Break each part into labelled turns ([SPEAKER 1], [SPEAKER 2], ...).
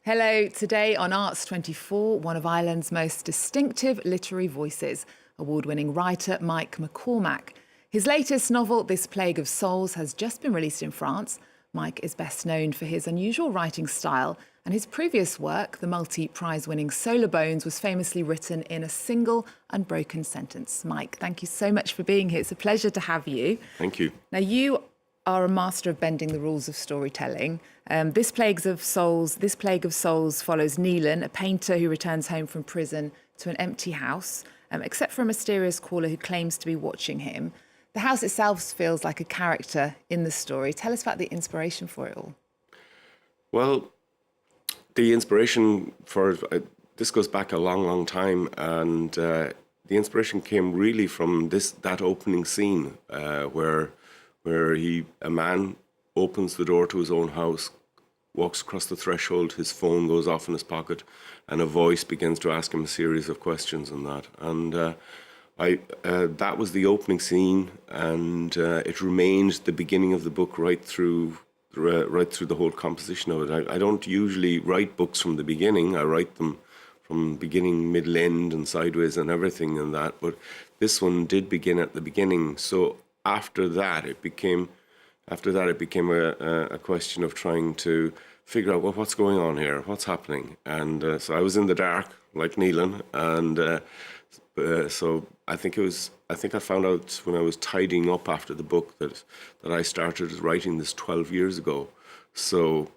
[SPEAKER 1] Hello, today on Arts 24, one of Ireland's most distinctive literary voices, award-winning writer Mike McCormack. His latest novel, This Plague of Souls, has just been released in France. Mike is best known for his unusual writing style, and his previous work, the multi-prize-winning Solar Bones, was famously written in a single, unbroken sentence. Mike, thank you so much for being here. It's a pleasure to have you.
[SPEAKER 2] Thank you.
[SPEAKER 1] Now, you are a master of bending the rules of storytelling. This Plague of Souls follows Nealon, a painter who returns home from prison to an empty house, except for a mysterious caller who claims to be watching him. The house itself feels like a character in the story. Tell us about the inspiration for it all.
[SPEAKER 2] Well, the inspiration for this goes back a long, long time, and the inspiration came really from that opening scene where a man opens the door to his own house, walks across the threshold, his phone goes off in his pocket, and a voice begins to ask him a series of questions on that. And that was the opening scene, and it remained the beginning of the book right through the whole composition of it. I don't usually write books from the beginning. I write them from beginning, middle, end, and sideways and everything and that. But this one did begin at the beginning. So after that, it became a question of trying to figure out, well, what's going on here? What's happening? And so I was in the dark, like Nealon, and so I think I found out when I was tidying up after the book that I started writing this 12 years ago. So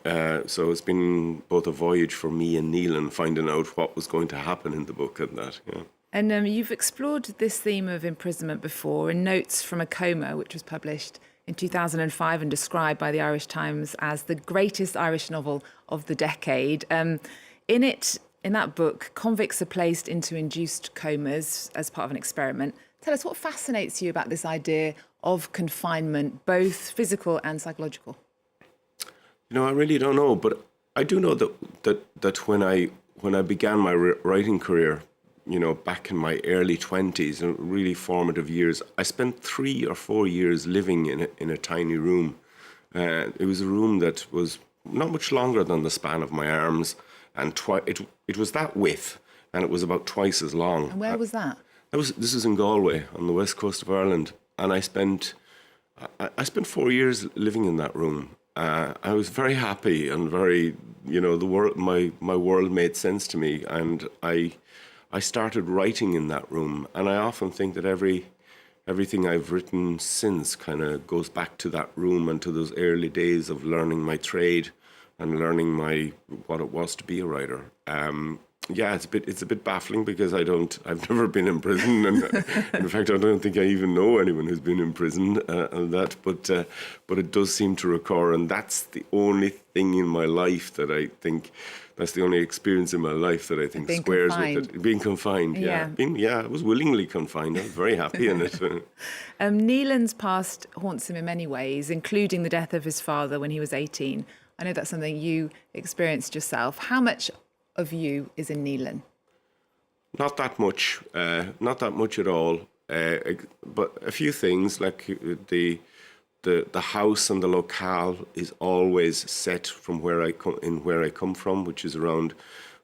[SPEAKER 2] it's been both a voyage for me and Nealon finding out what was going to happen in the book and that. Yeah.
[SPEAKER 1] And you've explored this theme of imprisonment before in Notes from a Coma, which was published in 2005 and described by the Irish Times as the greatest Irish novel of the decade. In that book, convicts are placed into induced comas as part of an experiment. Tell us, what fascinates you about this idea of confinement, both physical and psychological?
[SPEAKER 2] I really don't know, but I do know that when I began my writing career, back in my early 20s, and really formative years, I spent 3 or 4 years living in a tiny room. It was a room that was not much longer than the span of my arms, and it was that width, and it was about twice as long.
[SPEAKER 1] And where was that?
[SPEAKER 2] This was in Galway, on the west coast of Ireland, and I spent 4 years living in that room. I was very happy and very, my world made sense to me, and I started writing in that room, and I often think that everything I've written since kind of goes back to that room and to those early days of learning my trade and learning what it was to be a writer. It's a bit baffling because I've never been in prison, and in fact I don't think I even know anyone who's been in prison and that. But it does seem to recur, and that's the only thing in my life that I think. That's the only experience in my life that I think squares with it. Being confined, yeah. I was willingly confined. I was very happy in it.
[SPEAKER 1] Nealon's past haunts him in many ways, including the death of his father when he was 18. I know that's something you experienced yourself. How much of you is in Nealon?
[SPEAKER 2] Not that much. Not that much at all. But a few things, like the house and the locale is always set from where I come from, which is around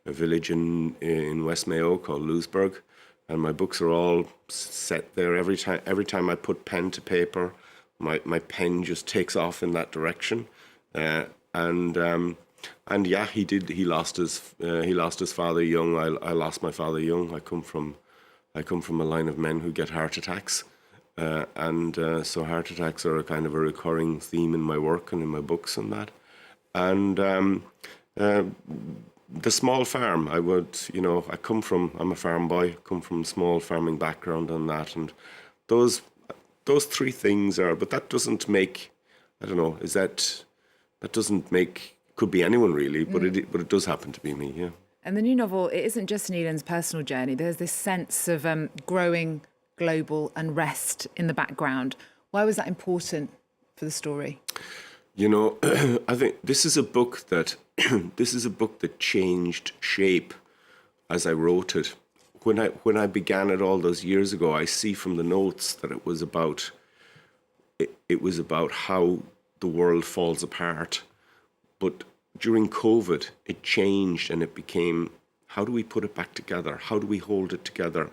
[SPEAKER 2] a village in West Mayo called Louisburgh, and my books are all set there. Every time I put pen to paper, my pen just takes off in that direction. And yeah, he lost his father young. I lost my father young. I come from a line of men who get heart attacks. So heart attacks are a kind of a recurring theme in my work and in my books and that. And the small farm, I'm a farm boy, I come from a small farming background and that. And those three things are, but that doesn't make, could be anyone really, but it does happen to be me, yeah.
[SPEAKER 1] And the new novel, it isn't just Nealon's personal journey. There's this sense of growing global unrest in the background. Why was that important for the story?
[SPEAKER 2] I think this is a book that changed shape as I wrote it. When I began it all those years ago, I see from the notes that it was about how the world falls apart, but during COVID, it changed and it became, how do we put it back together? How do we hold it together?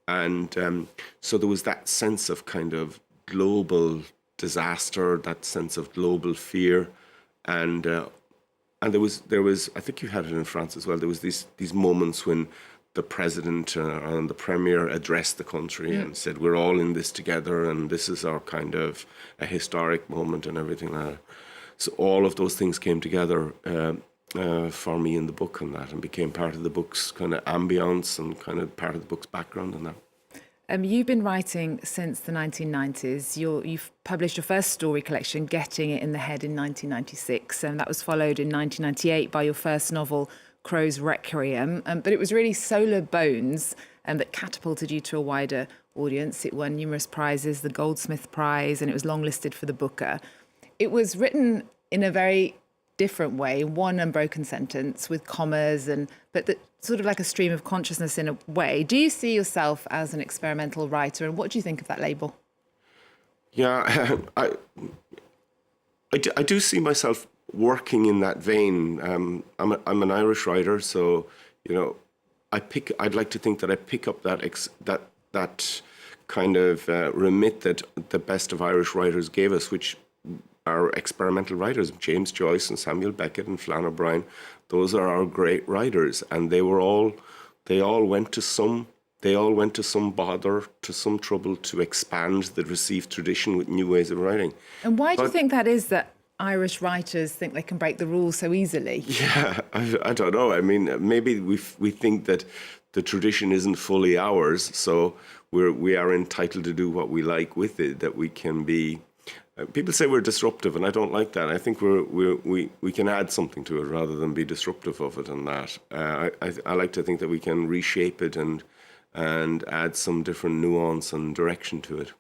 [SPEAKER 2] And so there was that sense of kind of global disaster, that sense of global fear, and there was I think you had it in France as well. There was these moments when the president and the premier addressed the country and said, "We're all in this together, and this is our kind of a historic moment," and everything like that. So all of those things came together for me in the book and that, and became part of the book's kind of ambience and kind of part of the book's background and that.
[SPEAKER 1] You've been writing since the 1990s. You've published your first story collection, Getting It in the Head, in 1996, and that was followed in 1998 by your first novel, Crow's Requiem. But it was really Solar Bones that catapulted you to a wider audience. It won numerous prizes, the Goldsmith Prize, and it was longlisted for the Booker. It was written in a very different way, one unbroken sentence with commas, but sort of like a stream of consciousness in a way. Do you see yourself as an experimental writer, and what do you think of that label?
[SPEAKER 2] Yeah, I do see myself working in that vein. I'm an Irish writer, so I'd like to think that I pick up that kind of remit that the best of Irish writers gave us, which are experimental writers. James Joyce and Samuel Beckett and Flann O'Brien, those are our great writers, and they all went to some bother, to some trouble to expand the received tradition with new ways of writing.
[SPEAKER 1] And why do you think that is, that Irish writers think they can break the rules so easily?
[SPEAKER 2] Yeah, I don't know. I mean, maybe we think that the tradition isn't fully ours, so we are entitled to do what we like with it, that we can be. People say we're disruptive, and I don't like that. I think we can add something to it rather than be disruptive of it. And that I like to think that we can reshape it and add some different nuance and direction to it.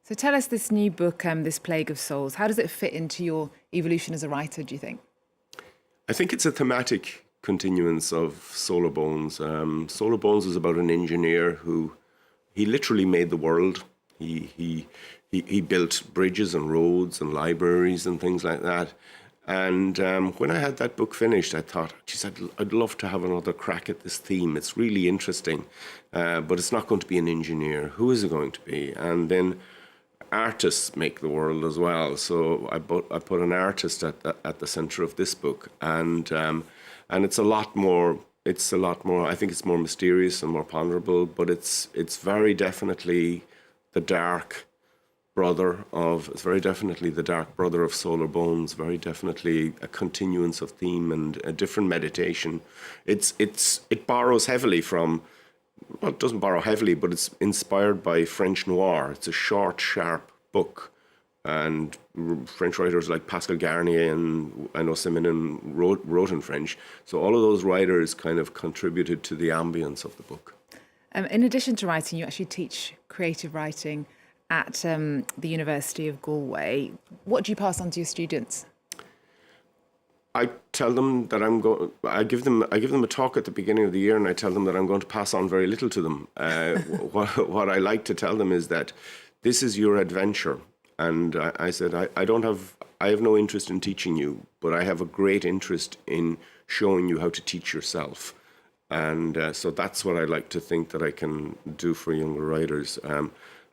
[SPEAKER 1] So tell us, this new book, This Plague of Souls, how does it fit into your evolution as a writer, do you think?
[SPEAKER 2] I think it's a thematic continuance of Solar Bones. Solar Bones is about an engineer who, he literally made the world. He built bridges and roads and libraries and things like that. And when I had that book finished, I thought, geez, I'd love to have another crack at this theme. It's really interesting, but it's not going to be an engineer. Who is it going to be? And then artists make the world as well. So I put an artist at the center of this book, and it's a lot more. I think it's more mysterious and more ponderable, but it's very definitely the dark brother of Solar Bones, very definitely a continuance of theme and a different meditation. It borrows heavily from, well, it doesn't borrow heavily, but it's inspired by French noir. It's a short, sharp book, and French writers like Pascal Garnier and I know Simenon wrote in French. So all of those writers kind of contributed to the ambience of the book.
[SPEAKER 1] In addition to writing, you actually teach creative writing at the University of Galway. What do you pass on to your students?
[SPEAKER 2] I tell them that I give them a talk at the beginning of the year, and I tell them that I'm going to pass on very little to them. What I like to tell them is that this is your adventure. And I said, I have no interest in teaching you, but I have a great interest in showing you how to teach yourself. And so that's what I like to think that I can do for younger writers.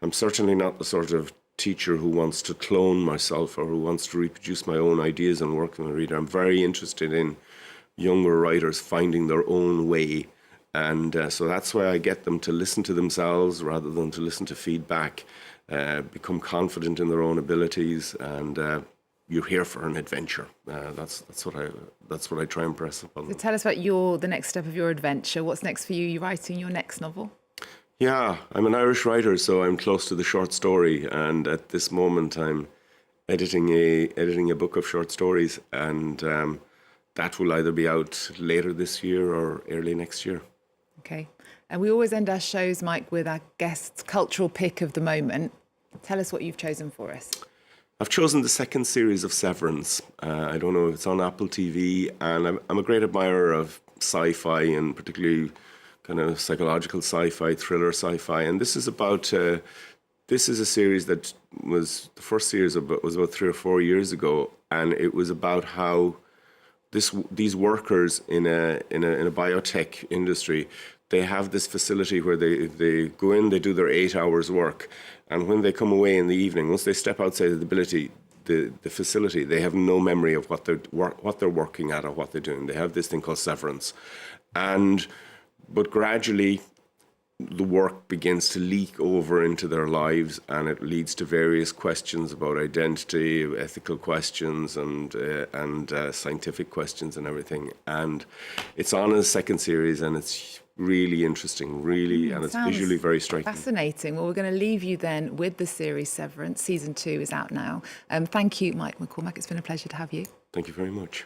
[SPEAKER 2] I'm certainly not the sort of teacher who wants to clone myself or who wants to reproduce my own ideas and work on a reader. I'm very interested in younger writers finding their own way. And so that's why I get them to listen to themselves rather than to listen to feedback, become confident in their own abilities, and you're here for an adventure. That's what I try and press upon them.
[SPEAKER 1] So tell us about the next step of your adventure. What's next for you? You're writing your next novel?
[SPEAKER 2] Yeah, I'm an Irish writer, so I'm close to the short story, and at this moment I'm editing a book of short stories, and that will either be out later this year or early next year.
[SPEAKER 1] Okay, and we always end our shows, Mike, with our guests' cultural pick of the moment. Tell us what you've chosen for us.
[SPEAKER 2] I've chosen the second series of Severance. I don't know if it's on Apple TV, and I'm a great admirer of sci-fi, and particularly kind of psychological sci-fi, thriller sci-fi. And this is a series that was, the first series was about 3 or 4 years ago, and it was about how these workers in a biotech industry, they have this facility where they go in, they do their 8 hours work, and when they come away in the evening, once they step outside of the facility, they have no memory of what they're working at or what they're doing. They have this thing called severance, but gradually the work begins to leak over into their lives, and it leads to various questions about identity, ethical questions, and scientific questions and everything. And it's on a second series, and it's really interesting, and it's visually very striking.
[SPEAKER 1] Fascinating. Well, we're going to leave you then with the series Severance. Season 2 is out now. Thank you, Mike McCormack. It's been a pleasure to have you.
[SPEAKER 2] Thank you very much.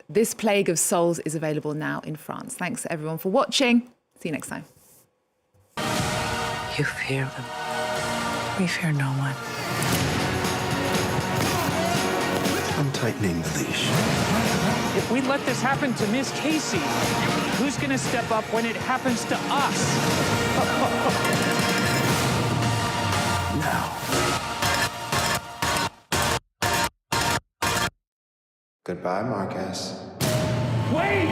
[SPEAKER 1] This Plague of Souls is available now in France. Thanks everyone for watching. See you next time.
[SPEAKER 3] You fear them. We fear no one.
[SPEAKER 4] I'm tightening the leash.
[SPEAKER 5] If we let this happen to Miss Casey, who's gonna step up when it happens to us?
[SPEAKER 4] Now. Goodbye, Marcus.
[SPEAKER 5] Wait!